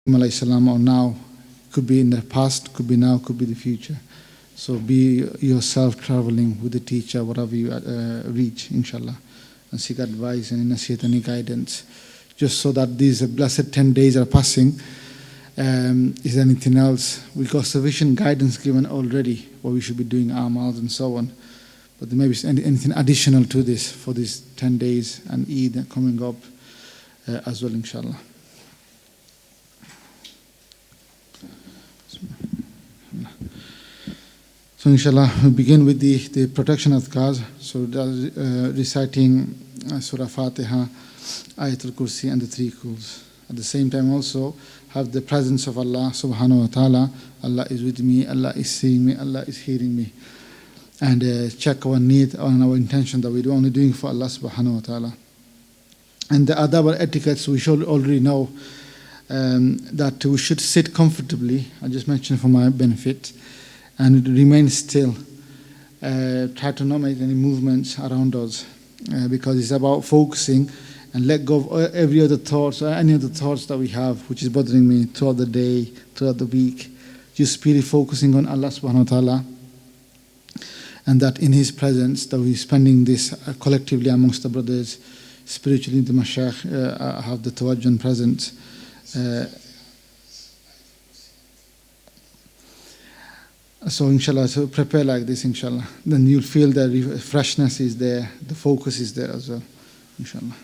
alayhi salam, or now, could be in the past, could be now, could be the future. So be yourself traveling with the teacher, whatever you reach, inshallah, and seek advice and nasihat and guidance, just so that these blessed 10 days are passing. Is there anything else? We got sufficient guidance given already, what we should be doing, amals and so on. But there may be anything additional to this for these 10 days and Eid coming up as well, inshallah. So inshallah, we begin with the protection adhkars. So reciting Surah Fatiha, Ayatul Kursi and the 3 Quls. At the same time also have the presence of Allah subhanahu wa ta'ala. Allah is with me, Allah is seeing me, Allah is hearing me. And check our need and our intention that we're only doing for Allah subhanahu wa ta'ala. And the adab etiquettes we should already know that we should sit comfortably. I just mentioned for my benefit. And remain still. Try to not make any movements around us because it's about focusing and let go of every other thoughts or any other thoughts that we have which is bothering me throughout the day, throughout the week. Just really focusing on Allah subhanahu wa ta'ala, and that in His presence that we're spending this collectively amongst the brothers, spiritually the mashaykh have the tawajjuh and presence. So inshallah, so prepare like this, inshallah. Then you'll feel the freshness is there, the focus is there as well, inshallah.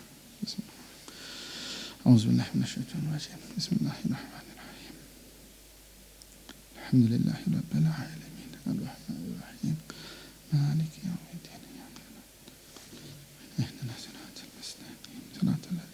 أعوذ بالله من الشيطان الرجيم بسم الله الرحمن الرحيم الحمد لله رب العالمين الرحمن الرحيم مالك يوم الدين اهدنا صراط المستقيم صراط الذين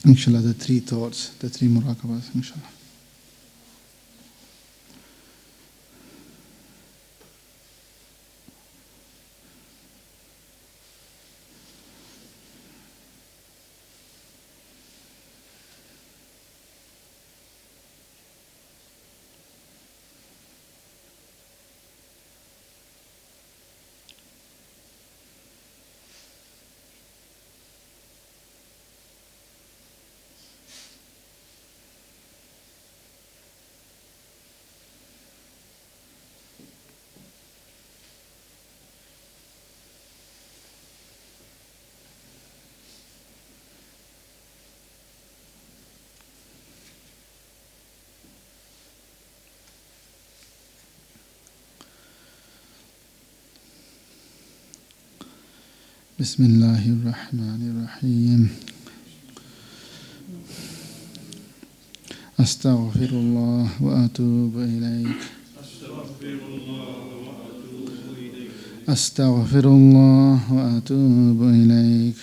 inshallah, the 3 thoughts, the 3 muraqabas, inshallah. بسم الله الرحمن الرحيم أستغفر الله وأتوب إليك أستغفر الله وأتوب إليك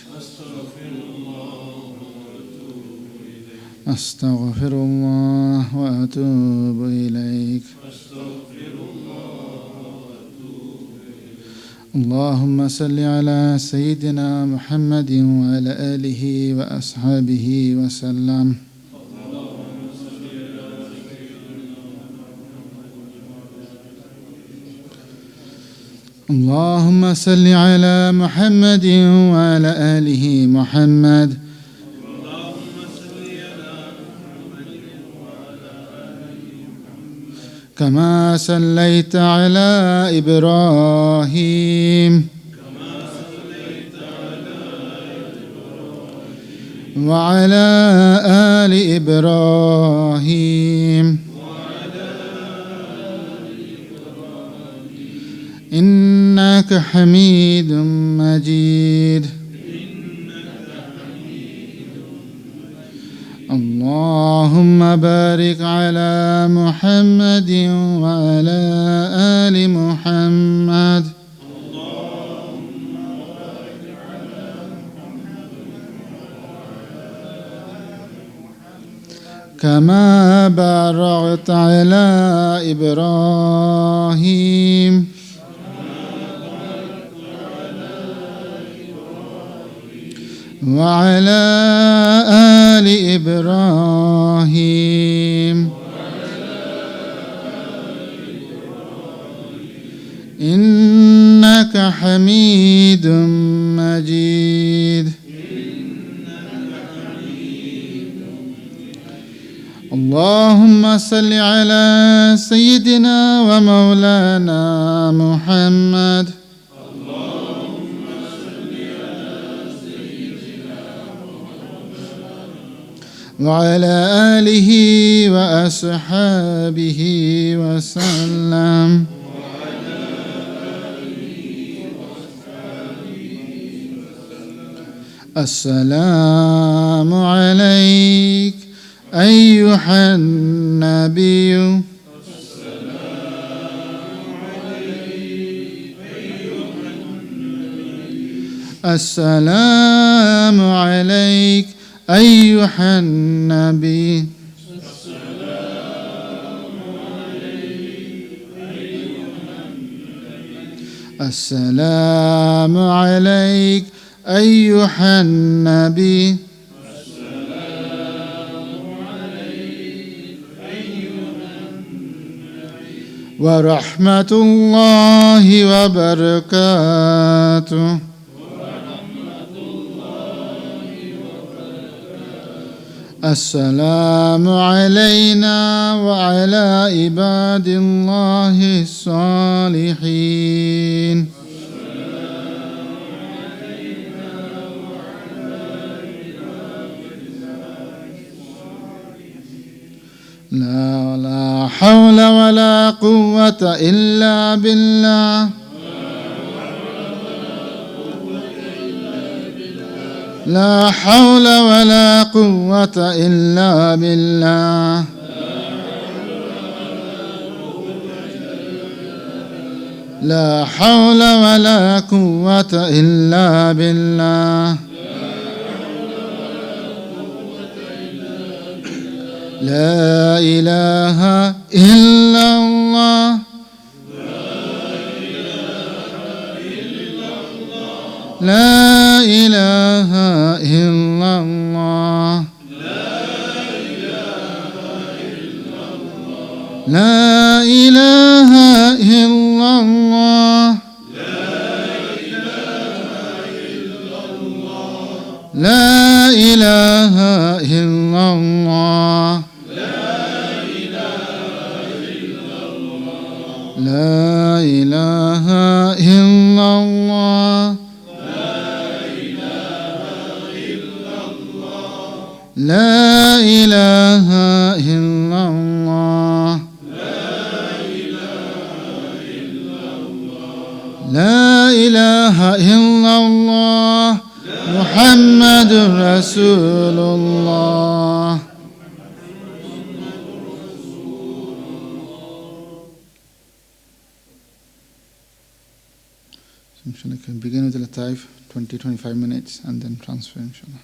أستغفر الله وأتوب إليك اللهم صل على سيدنا محمد وعلى آله وأصحابه وسلم اللهم صل على محمد وعلى آله محمد كما صليت على إبراهيم وعلى آل إبراهيم إنك حميد مجيد اللهم بارك على محمد وعلى آل محمد كما باركت على إبراهيم وعلى آل إبراهيم إنك حميد مجيد اللهم صل على سيدنا ومولانا محمد وعلى آله وأصحابه وسلم السلام عليك أيها النبي السلام عليك أيها النبي السلام عليك أيها النبي ورحمة الله وبركاته السلام علينا وعلى عباد الله الصالحين لا حول ولا قوة إلا بالله لا حول ولا قوة إلا بالله لا حول ولا قوة إلا بالله لا إله إلا الله لا إله إلا الله لا إله إلا الله لا إله إلا الله لا إله إلا الله لا إله إلا الله لا إله إلا الله محمد رسول الله inshallah. You can begin with the Lataif, 20-25 minutes, and then transfer, inshallah.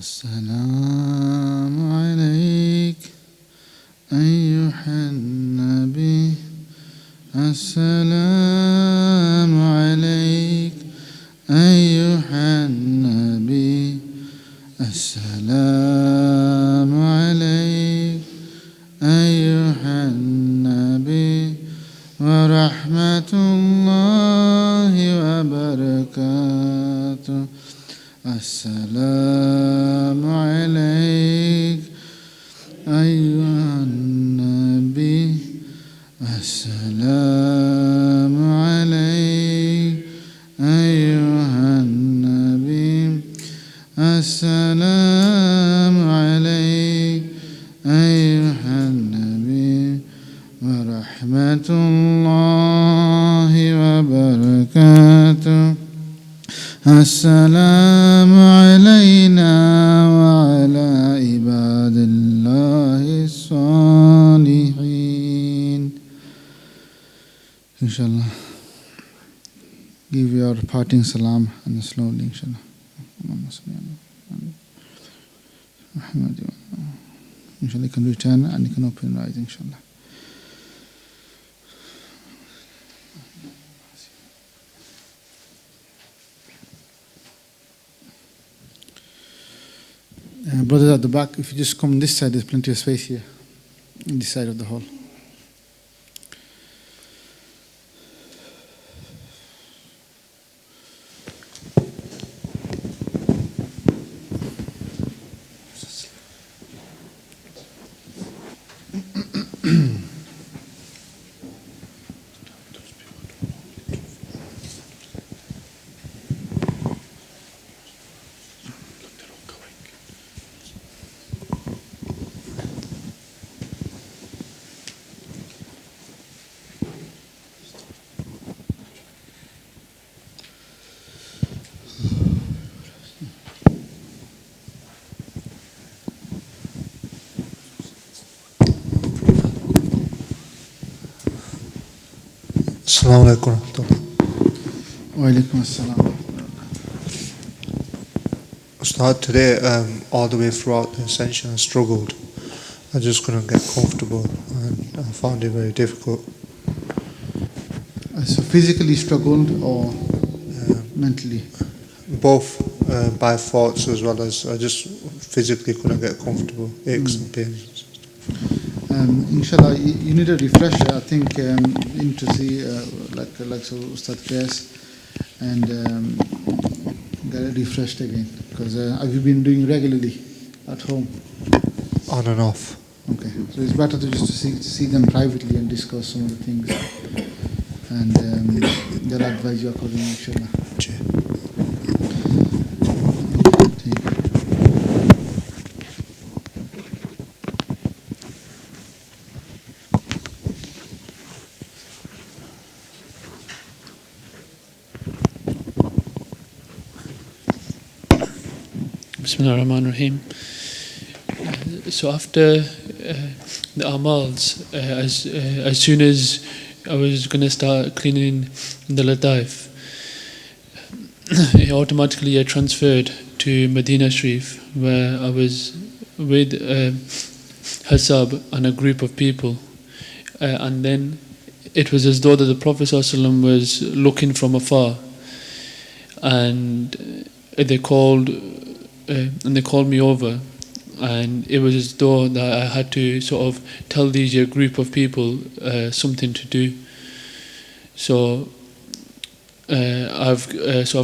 السلام عليك أيها النبي السلام عليك أيها النبي السلام عليك أيها النبي ورحمة الله وبركاته السلام عليك أيها النبي السلام عليك أيها النبي السلام عليك أيها النبي ورحمة الله وبركاته السلام علينا وعلى عباد الله الصالحين. Inshallah, give your parting salam and slowly, inshallah. Inshallah, you can return and you can open your eyes, inshallah. Brothers at the back, if you just come this side, there's plenty of space here, in this side of the hall. Assalamu alaikum. Wa alaikum assalam. Ustad, today, all the way throughout the Ascension, I struggled. I just couldn't get comfortable and I found it very difficult. So physically struggled or mentally? Both by thoughts as well as I just physically couldn't get comfortable, aches and pains. Inshallah, you need a refresher. I think into see like so Ustad Qais and get it refreshed again. Because have you been doing regularly at home? On and off. Okay, so it's better to just see them privately and discuss some of the things, and they'll advise you accordingly, inshallah. Bismillah ar-Rahman ar-Rahim. So after the amals, as soon as I was going to start cleaning the lataif, automatically I transferred to Medina Sharif, where I was with Hasab and a group of people, and then it was as though that the Prophet ﷺ was looking from afar, and they called me over, and it was as though that I had to sort of tell these group of people something to do. So I've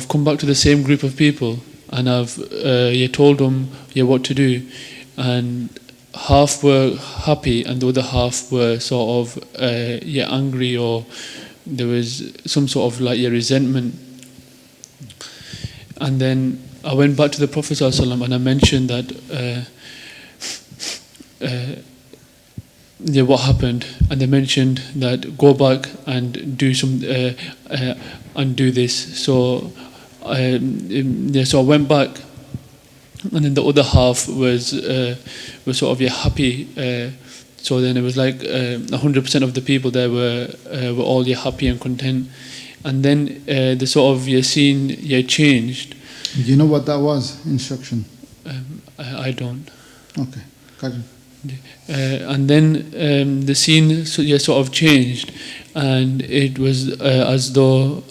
come back to the same group of people, and I've told them what to do, and half were happy and the other half were sort of angry, or there was some sort of resentment. And then I went back to the Prophet ﷺ and I mentioned that what happened, and they mentioned that go back and do some and do this. So I went back, and then the other half was sort of happy. So then it was like 100% of the people there were all happy and content. And then the sort of scene changed. Do you know what that was? Instruction. I don't. Okay, got it. And then the scene sort of changed, and it was as though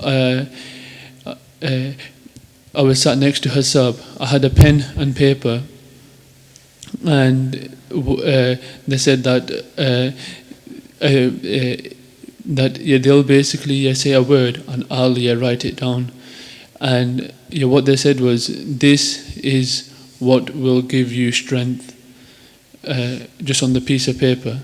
I was sat next to Hasab. I had a pen and paper, and they said that they'll basically say a word and I'll write it down. And what they said was, this is what will give you strength, just on the piece of paper.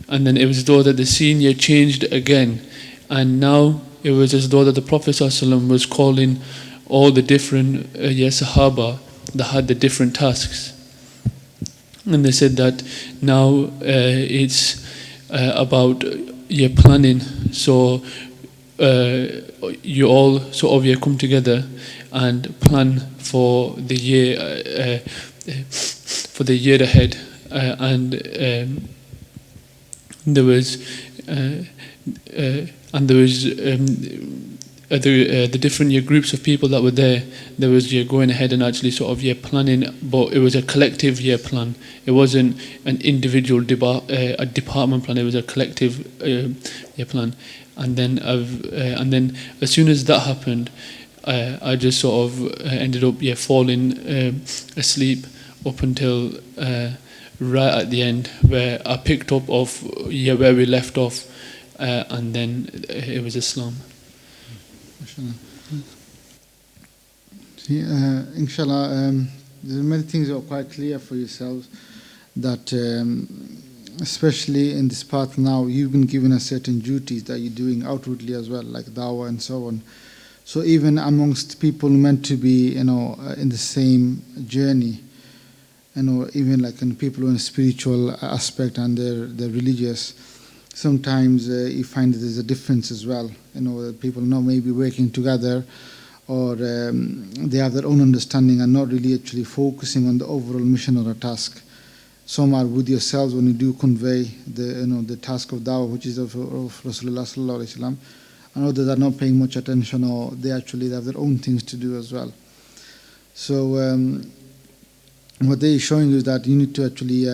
And then it was as though that the scene changed again, and now it was as though that the Prophet ﷺ was calling all the different Sahaba that had the different tasks. And they said that now it's about your planning. So you all sort of come together and plan for the year ahead. And there was the different groups of people that were there. There was going ahead and actually sort of planning, but it was a collective plan. It wasn't an individual a department plan. It was a collective plan. And then as soon as that happened, I just sort of ended up falling asleep up until right at the end, where I picked up off where we left off, and then it was Islam. See, inshallah, there are many things that are quite clear for yourselves, that especially in this path now, you've been given a certain duties that you're doing outwardly as well, like dawah and so on. So even amongst people meant to be, in the same journey, even like in people in a spiritual aspect and they're religious, sometimes you find that there's a difference as well. That people maybe working together, or they have their own understanding and not really actually focusing on the overall mission or a task. Some are with yourselves when you do convey the task of dawah, which is of Rasulullah sallallahu alaihi wasallam, and others are not paying much attention, or they actually have their own things to do as well. So what they are showing you is that you need to actually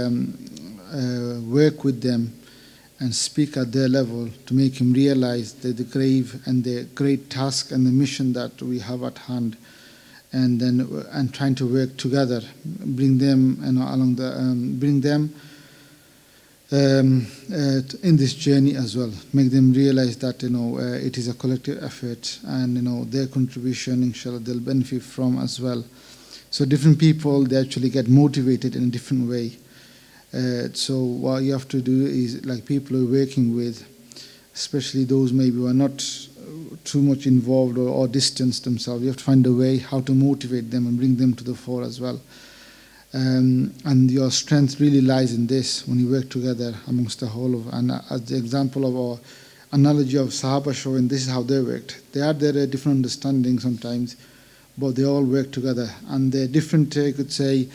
work with them and speak at their level to make him realize the grave and the great task and the mission that we have at hand, and trying to work together, bring them along bring them in this journey as well, make them realize that it is a collective effort, and their contribution, inshallah, they'll benefit from as well. So different people, they actually get motivated in a different way. So what you have to do is, like people you're working with, especially those maybe who are not too much involved or distanced themselves, you have to find a way how to motivate them and bring them to the fore as well. And your strength really lies in this, when you work together amongst the whole of, and as the example of our analogy of Sahaba showing, this is how they worked. They had their different understanding sometimes, but they all work together, and they're different, you could say,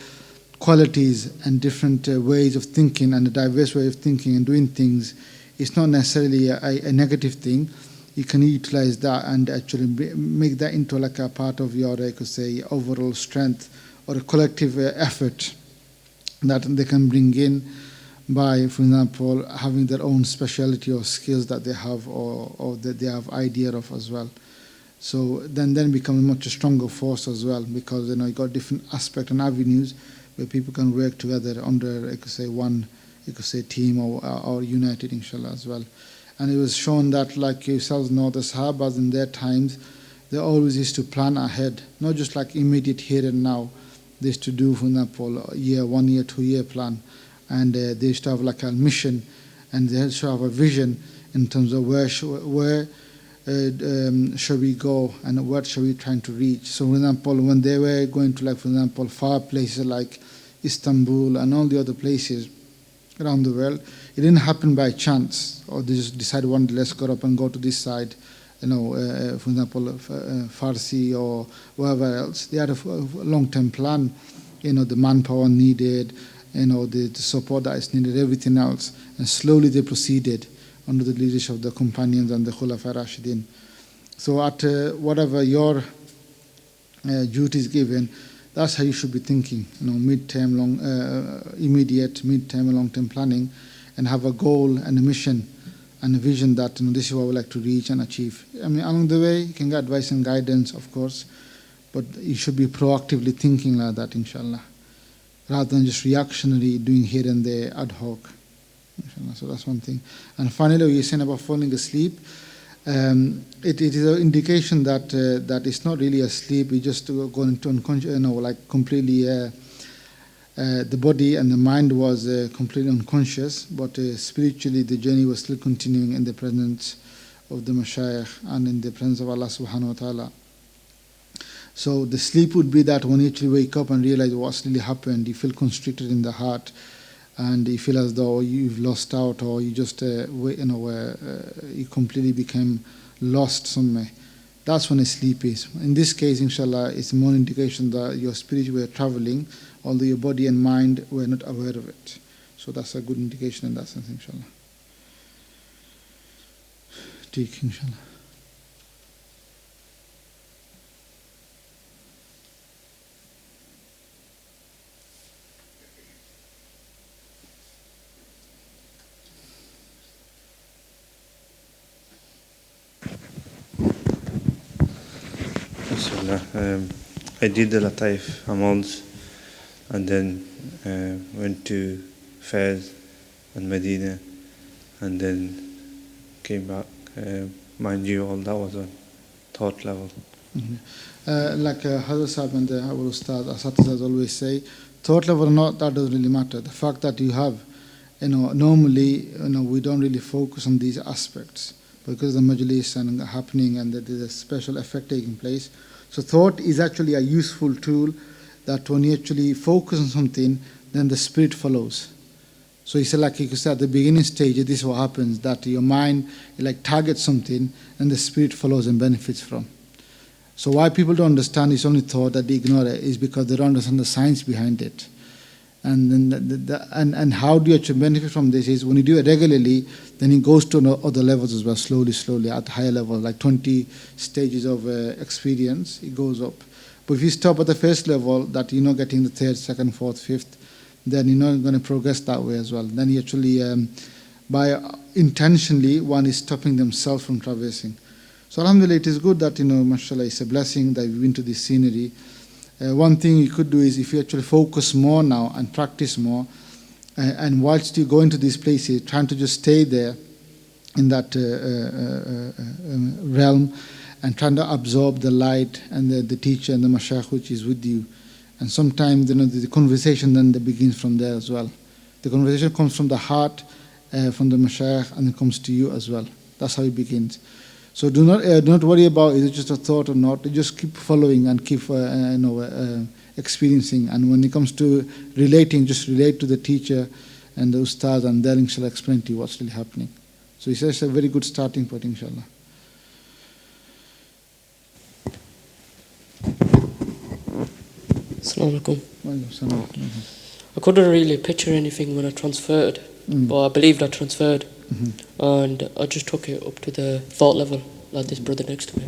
qualities and different ways of thinking, and a diverse way of thinking and doing things. It's not necessarily a negative thing. You can utilize that and actually make that into like a part of your, I could say, overall strength, or a collective effort that they can bring in by, for example, having their own speciality or skills that they have, or that they have idea of as well. So then become a much stronger force as well, because you got different aspects and avenues where people can work together under, I could say, one, you could say, team or united, inshallah, as well. And it was shown that, like yourselves know, the Sahabas in their times, they always used to plan ahead, not just like immediate here and now. They used to do, for example, 1 year, 2 year plan, and they used to have like a mission, and they used to have a vision in terms of where should we go and what should we trying to reach. So, for example, when they were going to, like, for example, far places like Istanbul and all the other places around the world, it didn't happen by chance, or they just decided one day, let's go up and go to this side, for example, Farsi or wherever else. They had a long-term plan, the manpower needed, the support that is needed, everything else, and slowly they proceeded under the leadership of the companions and the Khulafa Rashidin. So at whatever your duty is given, That's how you should be thinking, mid-term, immediate, mid-term, and long-term planning, and have a goal and a mission and a vision that this is what I would like to reach and achieve. I mean, along the way, you can get advice and guidance, of course, but you should be proactively thinking like that, inshallah, rather than just reactionary doing here and there, ad hoc. Inshallah. So that's one thing. And finally, you're saying about falling asleep. It is an indication that that it's not really a sleep. You just go into unconscious, like completely. The body and the mind was completely unconscious, but spiritually the journey was still continuing in the presence of the Mashayikh and in the presence of Allah subhanahu wa ta'ala. So the sleep would be that when you actually wake up and realize what's really happened, you feel constricted in the heart, and you feel as though you've lost out, or you just you completely became lost somewhere. That's when a sleep is. In this case, inshallah, it's more indication that your spirit were traveling, although your body and mind were not aware of it. So that's a good indication in that sense, inshallah. Take, inshallah. I did the Lataif amounts and then went to Fez and Medina and then came back. Mind you, all that was on thought level. Mm-hmm. Like Hazrat Sahib and our Ustad Asatizahs always say, thought level or not, that doesn't really matter. The fact that you have, normally, we don't really focus on these aspects because the majlis and happening and that there's a special effect taking place. So thought is actually a useful tool that when you actually focus on something, then the spirit follows. So it's like you said at the beginning stage, this is what happens, that your mind targets something and the spirit follows and benefits from. So why people don't understand it's only thought, that they ignore it, is because they don't understand the science behind it. And then and how do you actually benefit from this is when you do it regularly, then it goes to other levels as well, slowly at higher level, like 20 stages of experience, it goes up. But if you stop at the first level, that you're not getting the third, second, fourth, fifth, then you're not going to progress that way as well. Then you actually, by intentionally, one is stopping themselves from traversing. So alhamdulillah, it is good that, mashallah, it's a blessing that we've been to this scenery. One thing you could do is if you actually focus more now and practice more, and whilst you go into these places, trying to just stay there in that realm and trying to absorb the light and the teacher and the mashayikh which is with you. And sometimes the conversation then begins from there as well. The conversation comes from the heart, from the mashayikh, and it comes to you as well. That's how it begins. So do not worry about is it just a thought or not. You just keep following and keep experiencing. And when it comes to relating, just relate to the teacher and the ustad, and they'll inshallah explain to you what's really happening. So it's a very good starting point, inshallah. Assalamu alaikum. I couldn't really picture anything when I transferred, but I believed I transferred. And I just took it up to the thought level, like this brother next to me.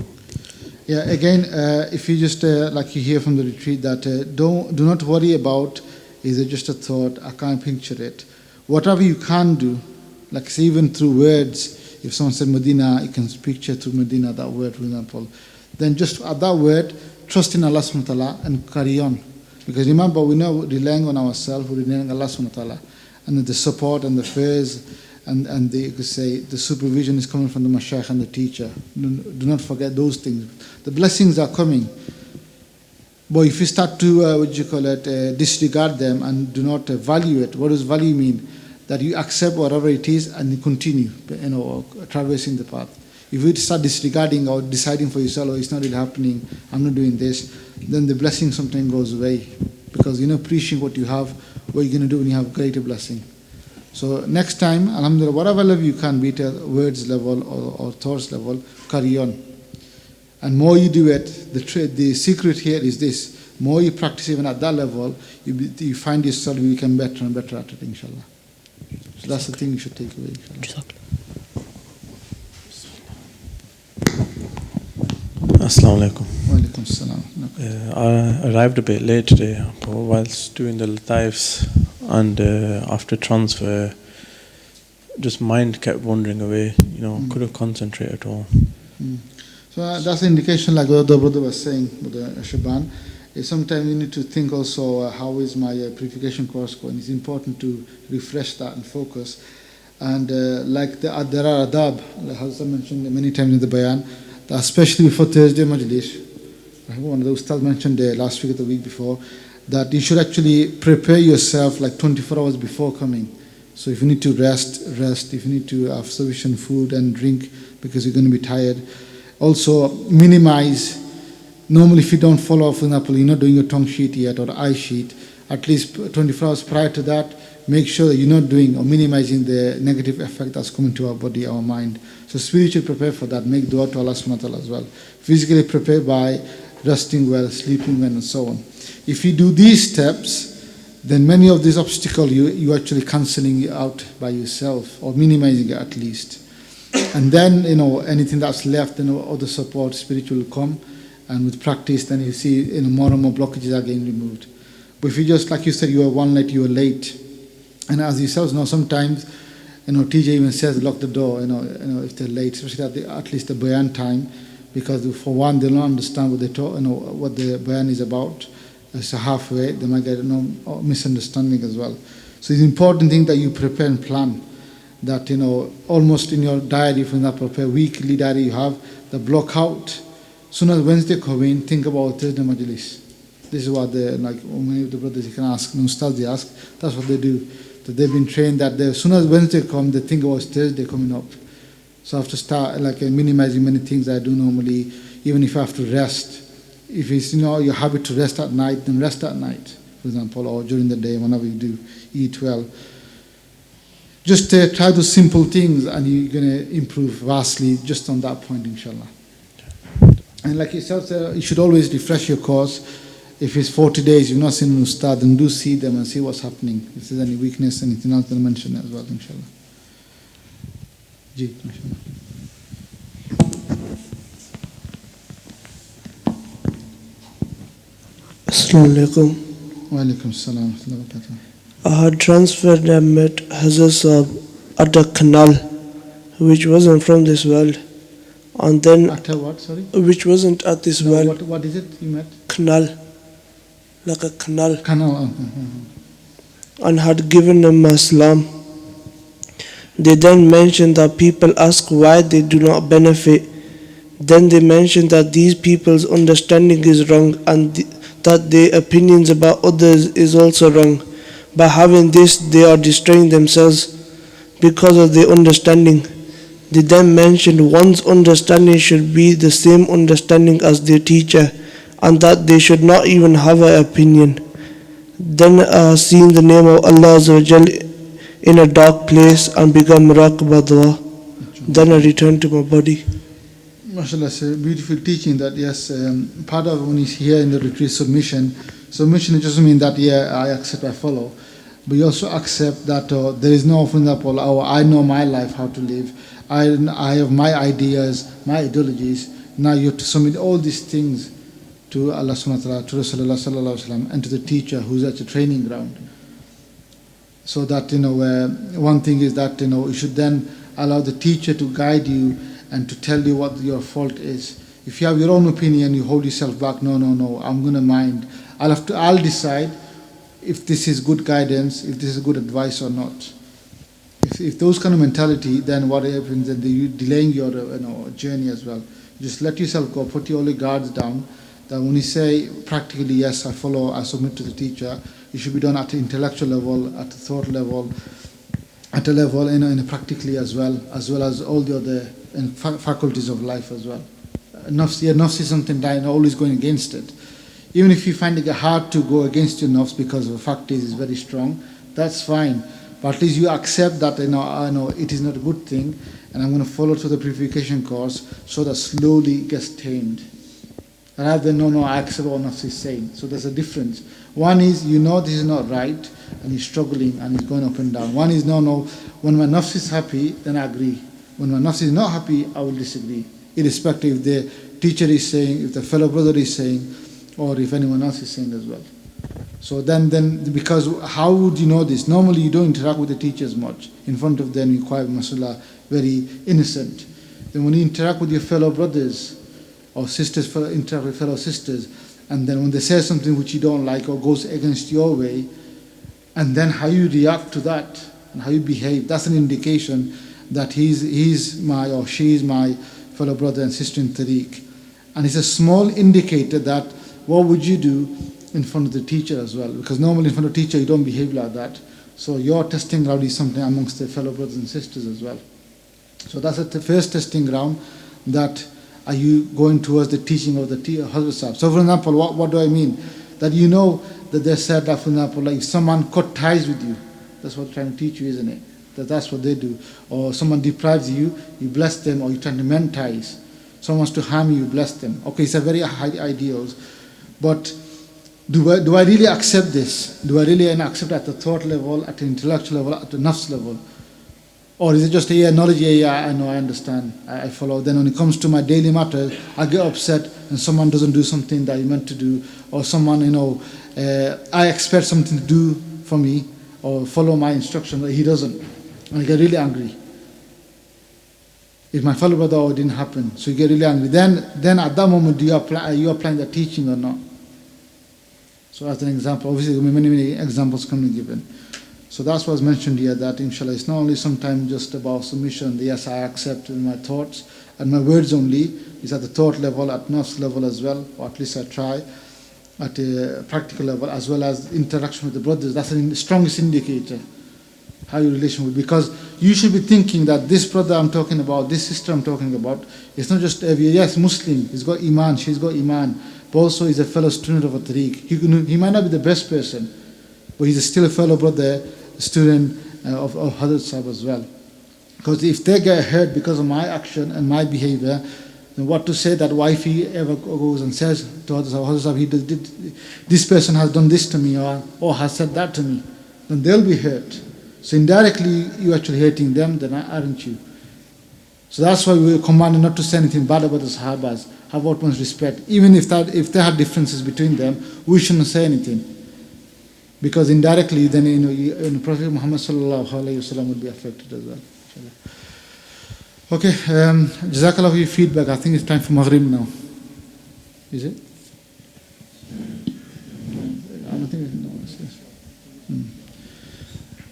Yeah, again, if you just, like you hear from the retreat, that do not worry about, is it just a thought, I can't picture it. Whatever you can do, like say even through words, if someone said Medina, you can picture through Medina, that word, for example, then just at that word, trust in Allah subhanahu wa ta'ala and carry on. Because remember, we're not relying on ourselves, we're relying on Allah subhanahu wa ta'ala. And the support and the fears, and you could say the supervision is coming from the mashayikh and the teacher. Do not forget those things. The blessings are coming. But if you start to, disregard them and do not value it, what does value mean? That you accept whatever it is and you continue, traversing the path. If you start disregarding or deciding for yourself, oh, it's not really happening, I'm not doing this, then the blessing sometimes goes away. Because you're not appreciating what you have, what you're going to do when you have greater blessing. So next time, alhamdulillah, whatever level you can, be it at words level or thoughts level, carry on. And more you do it, the secret here is this: more you practice even at that level, you find yourself you become better and better at it, inshallah. So that's the thing you should take away, inshallah. Assalamu alaikum. Alaikum salam. I arrived a bit late today, but whilst doing the lataifs and after transfer, just mind kept wandering away, couldn't concentrate at all. So that's an indication, like what the brother was saying, Brother Shaban, is sometimes you need to think also, how is my purification course going? It's important to refresh that and focus. And there are adab, like Hazrat mentioned many times in the bayan, that especially before Thursday Majlis, one of the Ustads mentioned last week or the week before, that you should actually prepare yourself like 24 hours before coming. So if you need to rest. If you need to have sufficient food and drink because you're going to be tired. Also minimize, normally if you don't follow, for example, you're not doing your tongue sheet yet or eye sheet, at least 24 hours prior to that, make sure that you're not doing or minimizing the negative effect that's coming to our body, our mind. So spiritually prepare for that, make dua to Allah subhanahu wa ta'ala as well. Physically prepare by resting well, sleeping well and so on. If you do these steps, then many of these obstacles you actually cancelling out by yourself or minimizing it at least. And then, anything that's left, other support, spiritual will come, and with practice, then you see, more and more blockages are getting removed. But if you just, like you said, you are you are late, and as yourselves know, sometimes, TJ even says lock the door, if they're late, especially at least the bayan time, because for one, they don't understand what they talk, what the bayan is about. So halfway, they might get misunderstanding as well. So it's an important thing that you prepare and plan. That, almost in your diary, for example, per weekly diary you have, the block out. Soon as Wednesday come in, think about Thursday Majlis. This is what many of the brothers you can ask, Ustads they ask, that's what they do. That they've been trained that as soon as Wednesday come, they think about Thursday coming up. So I have to start minimizing many things I do normally, even if I have to rest. If it's your habit to rest at night, then rest at night, for example, or during the day, whenever you do, eat well. Just try those simple things and you're going to improve vastly just on that point, inshallah. And like you said, you should always refresh your course. If it's 40 days, you've not seen an ustad, then do see them and see what's happening. If there's any weakness, anything else, then mention it as well, inshallah. Ji, inshallah. Assalamu alaikum. Wa alaikum salam. Wa barakatuh. I had transferred and met Hazrat at a canal, which wasn't from this world. And then, At a what, sorry? which wasn't at this No, world. what is it you met? Canal, like a canal, Canal. and had given them Islam. They then mentioned that people ask why they do not benefit. Then they mentioned that these people's understanding is wrong and that their opinions about others is also wrong. By having this, they are destroying themselves because of their understanding. They then mentioned one's understanding should be the same understanding as their teacher and that they should not even have an opinion. Then I seen the name of Allah Azza wa Jal in a dark place and began Muraqba dua. Then I returned to my body. MashaAllah, it's a beautiful teaching that, yes, part of when he's here in the retreat submission doesn't mean that, I accept, I follow. But you also accept that there is no, for example, I know my life, how to live. I have my ideas, my ideologies. Now you have to submit all these things to Allah subhanahu wa ta'ala, to Rasulullah sallallahu alaihi wasallam, and to the teacher who's at the training ground. So that, one thing is that, you should then allow the teacher to guide you and to tell you what your fault is. If you have your own opinion, you hold yourself back, no, I'm going to mind. I'll decide if this is good guidance, if this is good advice or not. If those kind of mentality, then what happens, then you're delaying your journey as well. Just let yourself go, put all your guards down. That when you say practically, yes, I follow, I submit to the teacher, it should be done at the intellectual level, at the thought level, at a level, practically as well as all the other faculties of life as well. Nafs is something that always going against it. Even if you find it hard to go against your nafs because the fact is very strong, that's fine. But at least you accept that I know it is not a good thing, and I'm going to follow through the purification course so that slowly it gets tamed. Rather than no, I accept what nafs is saying. So there's a difference. One is this is not right, and he's struggling and he's going up and down. One is no, when my nafs is happy, then I agree. When my nafs is not happy, I will disagree. irrespective if the teacher is saying, if the fellow brother is saying, or if anyone else is saying as well. So then because how would you know this? Normally you don't interact with the teachers much. In front of them you're quite, mashallah, very innocent. Then when you interact with your fellow brothers or sisters, interact with fellow sisters, and then when they say something which you don't like or goes against your way, and then how you react to that and how you behave, that's an indication that he's my or she's my fellow brother and sister in tariq. And it's a small indicator that what would you do in front of the teacher as well, because normally in front of the teacher you don't behave like that. So your testing ground is something amongst the fellow brothers and sisters as well. So that's the first testing ground, that are you going towards the teaching of the Hazrat Sahib. So for example, what do I mean? That you know that they said that, for example, like if someone cut ties with you, that's what they're trying to teach you, isn't it? That's what they do. Or someone deprives you, you bless them, or you're trying to mend ties. Someone wants to harm you, bless them. Okay, it's a very high ideals. But do I really accept this? Do I really accept at the thought level, at the intellectual level, at the nafs level? Or is it just knowledge, yeah, I know, I understand, I follow. Then when it comes to my daily matters, I get upset and someone doesn't do something that I meant to do, or someone, I expect something to do for me, or follow my instruction, but he doesn't. And I get really angry. If my fellow brother, it didn't happen, so you get really angry. Then at that moment, are you applying the teaching or not? So as an example, obviously there will be many examples coming given. So that's what's mentioned here, that inshallah it's not only sometimes just about submission, yes, I accept in my thoughts and my words only, it's at the thought level, at nafs level as well, or at least I try, at a practical level, as well as interaction with the brothers. That's the strongest indicator, how your relation will be. Because you should be thinking that this brother I'm talking about, this sister I'm talking about, it's not just yes, Muslim, he's got iman, she's got iman, but also he's a fellow student of a tariq. He might not be the best person, but he's still a fellow brother, student of Hazrat Sahib as well. Because if they get hurt because of my action and my behavior, then what to say that wifey ever goes and says to Hazrat Sahib, this person has done this to me, or has said that to me, then they'll be hurt. So indirectly you're actually hating them, then aren't you? So that's why we were commanded not to say anything bad about the Sahabas, have utmost respect. Even if they had differences between them, we shouldn't say anything. Because indirectly, then Prophet Muhammad sallallahu alaihi wasallam would be affected as well. Okay, Jazakallah for your feedback. I think it's time for Maghrib now. Is it? I don't think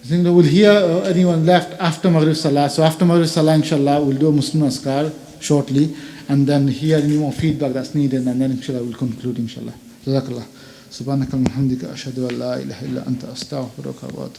I think that we'll hear anyone left after Maghrib Salah. So after Maghrib Salah, inshallah, we'll do a Muslim Askar shortly, and then hear any more feedback that's needed, and then inshallah we'll conclude, inshallah. Jazakallah. سبحانك اللهم وبحمدك أشهد أن لا إله إلا أنت أستغفرك وأتوب